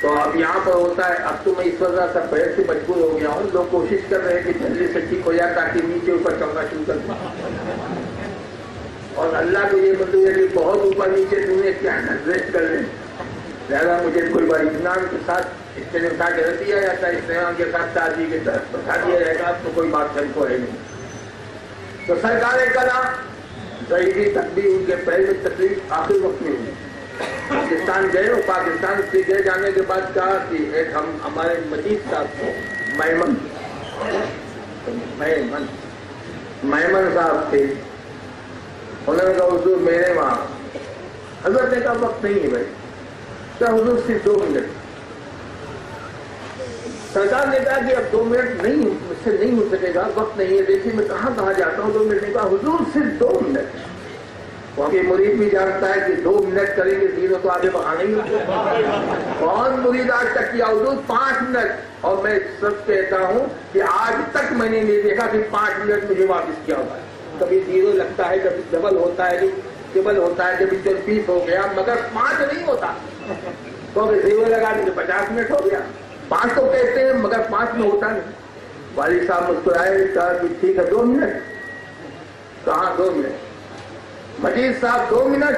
تو اب یہاں پر ہوتا ہے، اب تو میں اس وجہ سے پیر سے مجبور ہو گیا ہوں، لوگ کوشش کر رہے ہیں کہ جلدی سے ٹھیک ہو جائے تاکہ نیچے اوپر چلنا شروع کر دیں، اور اللہ کو یہ مطلب ہے کہ بہت اوپر نیچے تمہیں کیا ہے ریسٹ کر لیں، لہٰذا مجھے کوئی بڑی اطمینان کے ساتھ اس سے اٹھا کے رکھ دیا جاتا ہے، اطمینان کے ساتھ تازی کے طرف بتا دیا جائے گا، تو کوئی بات صحیح کو ہے نہیں۔ تو سرکار کلام ضعیفی تکلیف ان کے پہلے تکلیف آخر وقت میں ہوئی، پاکستان گئے، اور پاکستان سے گئے جانے کے بعد کہا کہ ایک ہمارے مجید صاحب کو میمن صاحب تھے، انہوں نے کہا حضور میرے وہاں، حضرت نے کہا وقت نہیں ہے بھائی، کیا حضور صرف 2 منٹ، سرکار نے کہا کہ اب 2 منٹ نہیں، مجھ سے نہیں ہو سکے گا، وقت نہیں ہے، دیکھیے میں کہاں جاتا ہوں، 2 منٹ نے کہا حضور صرف 2 منٹ، کیونکہ مرید بھی جانتا ہے کہ 2 منٹ کریں گے زیرو تو آگے بڑھانا ہی ہوگا، کون مرید آج تک کیا حضور 5 منٹ، اور میں سب کہتا ہوں کہ آج تک میں نے نہیں دیکھا کہ 5 منٹ مجھے واپس کیا ہوگا، کبھی زیرو لگتا ہے، کبھی ڈبل ہوتا ہے، ڈبل ہوتا ہے، کبھی 20 ہو گیا، مگر 5 نہیں ہوتا، کیونکہ زیرو لگا دیں 50 منٹ ہو گیا، 5 تو کہتے ہیں مگر 5 میں ہوتا نہیں۔ والد صاحب مسکرائے، کہا کہ ٹھیک ہے 2 منٹ، کہاں 2 منٹ، مجید صاحب 2 منٹ،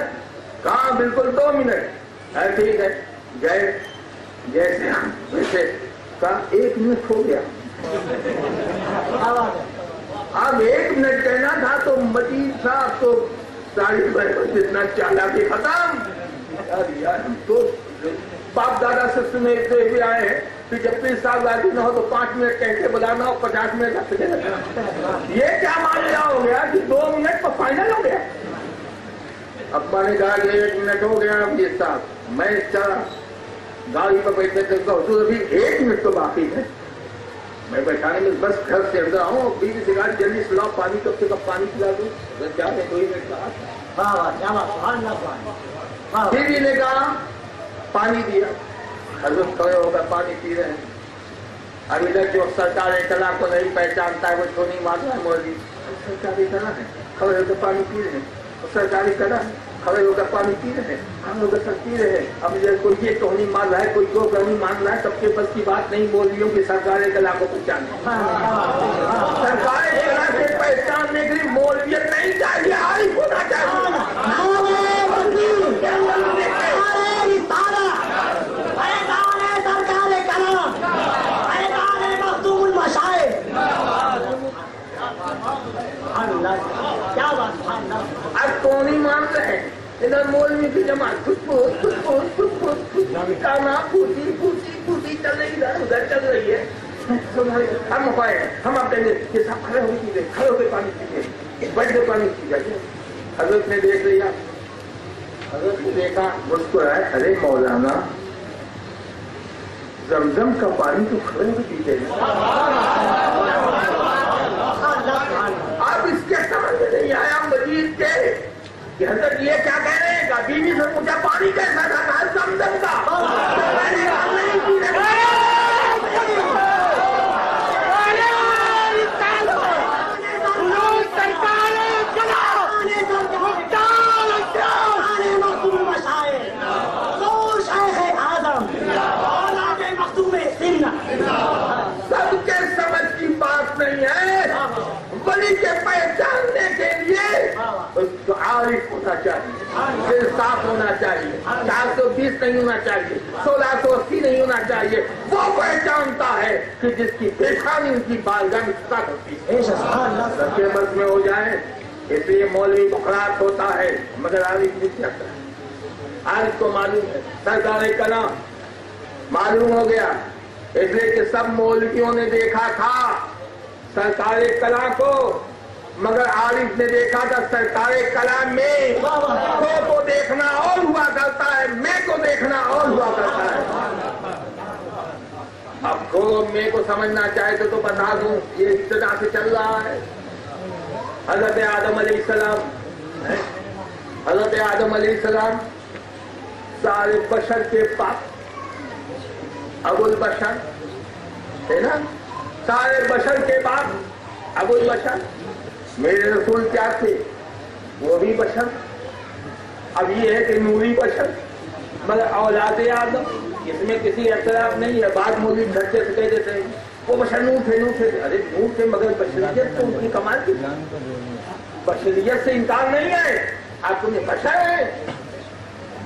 کہاں بالکل 2 منٹ، ٹھیک ہے، گئے جیسے ویسے، کہا 1 منٹ ہو گیا، اب 1 منٹ کہنا تھا تو مجید صاحب تو ساری جتنا چالاکی ختم، یار ہم تو باپ دادا سے سنے ہوئے آئے ہیں کہ جب بھی صاحب راضی نہ ہو تو 5 منٹ کہہ کے بلانا ہو، 50 منٹ لگ سکے، یہ کیا معاملہ ہو گیا کہ 2 منٹ پر فائنل ہو گیا؟ ابا نے کہا کہ 1 منٹ ہو گیا، اب یہ صاحب میں چلا گاڑی پر بیٹھنے سے حضور ابھی 1 منٹ تو باقی ہے، میں بیٹھانے میں بس گھر سے اندر آؤں، بیوی سے کہا جلدی سلاؤ، پانی کب سے کب پانی پلا دوں، کیا ہے 2 منٹ کا، بیوی نے کہا پانی دیا، حضرت کھڑے ہو کر پانی پی رہے ہیں، ابھی تک جو سرکار کلا کو نہیں پہچانتا ہے وہ تو نہیں مانتا ہے مولوی، سرکاری کلا ہے، کھڑے ہو کر پانی پی رہے ہیں، سرکاری کلا ہے، کھڑے ہو کر پانی پی رہے ہیں، ہم لوگ سب پی رہے ہیں، اب کوئی یہ تو نہیں مان رہا ہے، کوئی کو نہیں مان رہا ہے، سب کے بس کی بات نہیں بول رہی ہوں کہ سرکار کلا کو پہچانے، سرکار کلا سے پہچاننے کے لیے مولویت نہیں چاہیے، عارف ہونا چاہیے، اب کون نہیں مانتے ہیں، ادھر مولوی کی جماعت پوچھی چل رہی ہے، ادھر چل رہی ہے، ہم ہم آپ کہیں گے کہ صاحب کھڑے ہو کے کھڑے ہو کے پانی پیجیے، بیٹھ کے پانی پیجیے، حضرت نے دیکھ لیا، حضرت نے دیکھا مسکرائے، ارے مولانا زمزم کا پانی تو کھڑے ہو کے پیتے ہیں، اب اس کے سمجھ میں نہیں آیا مجید کے کہ حضرت یہ کیا کہہ رہے ہیں، بیوی سے پوچھا پانی کیسا تھا، کہا زمزم کا، سب کے سمجھ کی بات نہیں ہے، ولی کے پہچاننے کے لیے اس کو عارف ہونا چاہیے، دل صاف ہونا چاہیے، 420 نہیں ہونا چاہیے، 1680 نہیں ہونا چاہیے، وہ پہچانتا ہے کہ جس کی پیشانی ان کی بارگاہ میں ساتھ ہوتی ہے، سب کے بس میں ہو جائے، اس لیے مولوی بخرات ہوتا ہے مگر عارف نہیں چاہتا ہے، عارف کو معلوم ہے، سرکار کلام معلوم ہو گیا، اس لیے کہ سب مولویوں نے دیکھا تھا سرکار کلام کو، مگر عارف نے دیکھا تھا سرکار کلام میں، کو دیکھنا اور ہوا کرتا ہے، میں کو دیکھنا اور ہوا کرتا ہے، اب کو میں کو سمجھنا چاہے تو بتا دوں، یہ ابتدا سے چل رہا ہے، حضرت آدم علیہ السلام، حضرت آدم علیہ السلام سارے بشر کے پاس ابو البشر ہے نا، سارے بشر کے بعد ابو البشر، میرے رسول کیا تھے، وہ بھی بشر، اب یہ ہے کہ نوری بشر، مگر اولاد آدم اس میں کسی اختلاف نہیں ہے. بعض مولوی گھرچے سے کہہ دیتے ہیں وہ بشر نوٹ ہے. ارے نوٹ ہے مگر بشریت تو ان کی کمال کی. بشریت سے انکار نہیں ہے, آپ تمہیں بشر ہے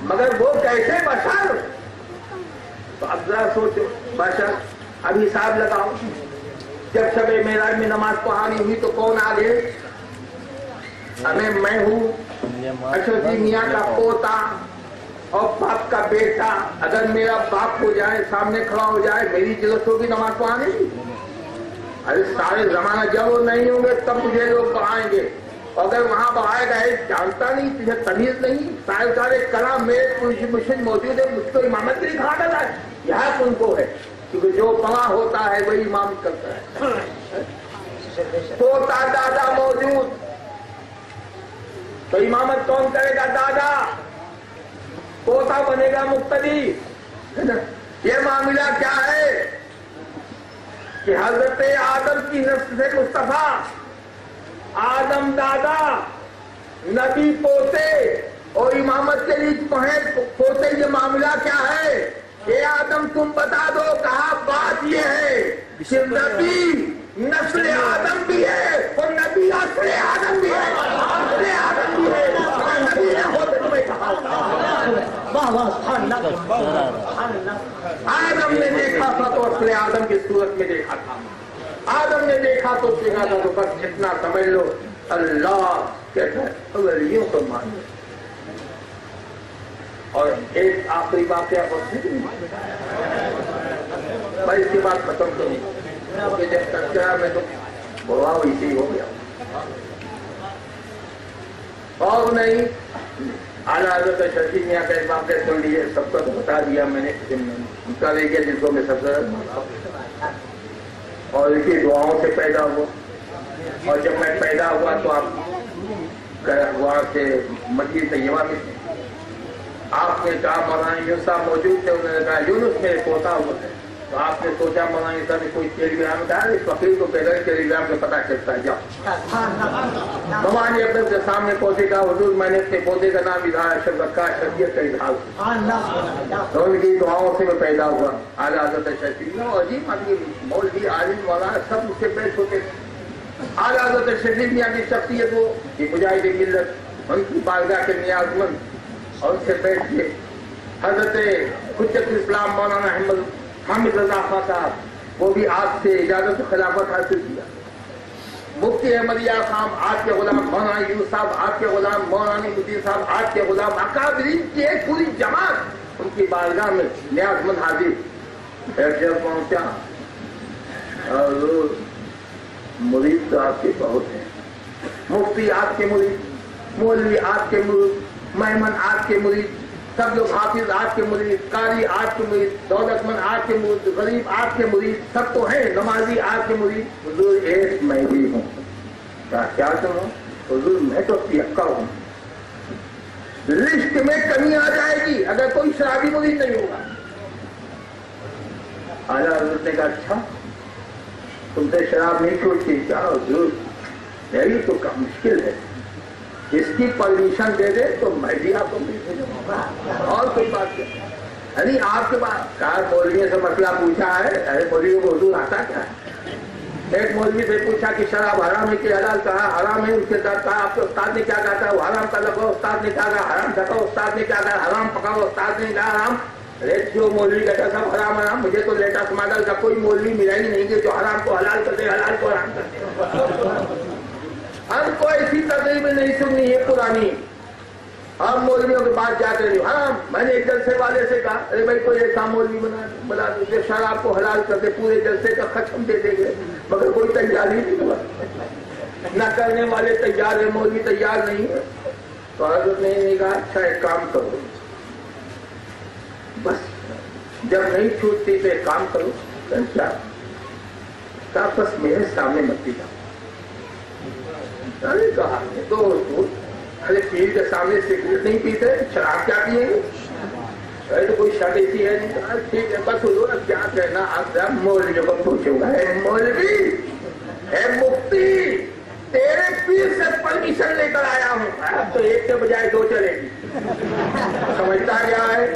مگر وہ کیسے بشر؟ تو اب ذرا سوچو بشر. اب حساب لگاؤ, جب شب معراج میں نماز پڑھانی ہوئی تو کون آ گئے؟ ہمیں میں ہوں اشرف جی میاں کا پوتا اور باپ کا بیٹا. اگر میرا باپ ہو جائے سامنے کھڑا ہو جائے میری ضرورت ہوگی نماز پڑھانے کی؟ ارے سارے زمانہ جب وہ نہیں ہوں گے تب مجھے لوگ پڑھائیں گے. اگر وہاں بڑھائے گئے جانتا نہیں, تجھے تمیز نہیں, سائنسدار کلام میرے مشن موجود ہے, مجھ کو امامت کے لیے کھا ڈالا ہے. یہاں ان کو ہے کیونکہ جو پڑھا ہوتا ہے وہی امام کرتا ہے. پوتا دادا موجود تو امامت کون کرے گا؟ دادا. پوتا بنے گا مقتدی. یہ معاملہ کیا ہے کہ حضرت آدم کی نسل سے مصطفیٰ, آدم دادا, نبی پوتے اور امامت کے لیے پوتے. یہ معاملہ کیا ہے؟ اے آدم تم بتا دو. کہا بات یہ ہے کہ نبی نسل آدم بھی ہے اور نبی اصل آدم بھی ہے. اصل آدم بھی ہے نبی نے ہوتے تمہیں کہا. آدم نے دیکھا تھا تو اصل آدم کی صورت میں دیکھا تھا. آدم نے دیکھا تو سنا تھا. تو بس اتنا سمجھ لو اللہ کہتا ہے ولیوں کو مانو. اور ایک آخری واقعہ بھائی اس کی بات ختم تو نہیں, کیونکہ جب تک کیا میں تو بڑا ویسے ہی ہو گیا. اور نہیں اعلیٰ حضرت شفیع میاں کا ایک واقعہ سن لیے, سب کو تو بتا دیا میں نے. ان کا لے گیا جس کو میں سب سے اور اس کی دعاؤں سے پیدا ہوا. اور جب میں پیدا ہوا تو آپ وہاں سے مسجد طیبہ میں تھے. آپ نے کہا مولانا یونس صاحب موجود تھے, انہوں نے کہا یونس میرے پوتا ہوا ہے. تو آپ نے سوچا مولانا صاحب نے کوئی ٹیلی گرام کہا اس فقیر کو کہہ رہے ٹیلی گرام سے پتا چلتا ہے. جاؤ مولانا اکبر کے سامنے پوتے کا حضور میں نے اپنے پوتے کا نام اظہار اشرف رکھا, شریعت کا اظہار. تو ان کی دعاؤں سے میں پیدا ہوا. اعلیٰ حضرت شفیع عجیب آدمی, مولوی عالم مولانا سب مجھ سے پیش ہوتے تھے. اعلیٰ حضرت شفیع میاں کی شخصیت وہ کہ مجاہد ملت, ان کی بارگاہ کے نیاز مند, اور ان سے بیٹھ کے حضرت حجت اسلام مولانا حامد رضا خان صاحب وہ بھی آپ سے اجازت و خلافت حاصل کیا. مفتی احمد یار خان آپ کے غلام, مولانا یونس صاحب آپ کے غلام, مولانا مدین صاحب آپ کے غلام, اکابرین کی ایک پوری جماعت ان کی بارگاہ میں نیاز مند حاضر. جب پہنچا اور مرید تو آپ کے بہت ہیں, مفتی آپ کے مرید, مولوی آپ کے مرید, مہمن آپ کے مرید, سب لوگ حافظ آپ کے مرید, قاری آپ کے مرید, دولت مند آپ کے مرید, غریب آپ کے مرید, سب تو ہیں, نمازی آپ کے مرید. حضور ایک میں بھی ہوں. کیا سنو حضور میں تو پیکا ہوں. لسٹ میں کمی آ جائے گی اگر کوئی شرابی مرید نہیں ہوگا. اعلیٰ حضرت نے کہا اچھا تم سے شراب نہیں چھوٹتی کیا؟ حضور یہی تو مشکل ہے, اس کی پرمیشن دے دے تو میں بھی آپ کو اور کوئی بات کیا. یعنی آپ کے پاس کار مولوی سے مسئلہ پوچھا ہے. ارے مولوی کو حضور آتا کیا ہے؟ ایک مولوی سے پوچھا کہ شراب حرام ہے کہ حلال, کہا حرام ہے. اس کے ساتھ کہا آپ کے استاد نے کیا کہا تھا؟ وہ حرام کا لگا. استاد نے کہا حرام ڈھکا. استاد نے کیا کہا حرام پکاؤ. استاد نے کہا حرام. ارے جو مولوی کہتا سب حرام حرام, مجھے تو لیٹسٹ ماڈل کا کوئی مولوی ملا ہی نہیں کہ جو حرام کو حلال کرتے حلال کو حرام کرتے. ہم کو ایسی تقریب نہیں سننی ہے پرانی. ہم مولویوں کے پاس جاتے نہیں. ہاں میں نے ایک جلسے والے سے کہا ارے بھائی کوئی ایسا مولوی بنا دے شراب کو حلال کر دے, پورے جلسے کا ختم دے دیں گے. مگر کوئی تیار ہی نہیں ہوا, نہ کرنے والے تیار ہے, مولوی تیار نہیں ہے. تو حضرت نے کہا اچھا ایک کام کرو, بس جب نہیں چھوٹتی تو ایک کام کرو. کیا بس میرے سامنے مت پیتا. ارے کہا تو ارے پیر کے سامنے سگریٹ نہیں پیتے, شراب کیا پیئیں گے؟ ارے تو کوئی شرط ایسی ہے نہیں. ٹھیک ہے بس حضور اب کیا کہنا, آپ مولوی کو پوچھوں گا. اے مولوی, اے مفتی, تیرے پیر سے پرمیشن لے کر آیا ہوں. اب تو ایک کے بجائے دو چلے گی. سمجھتا کیا ہے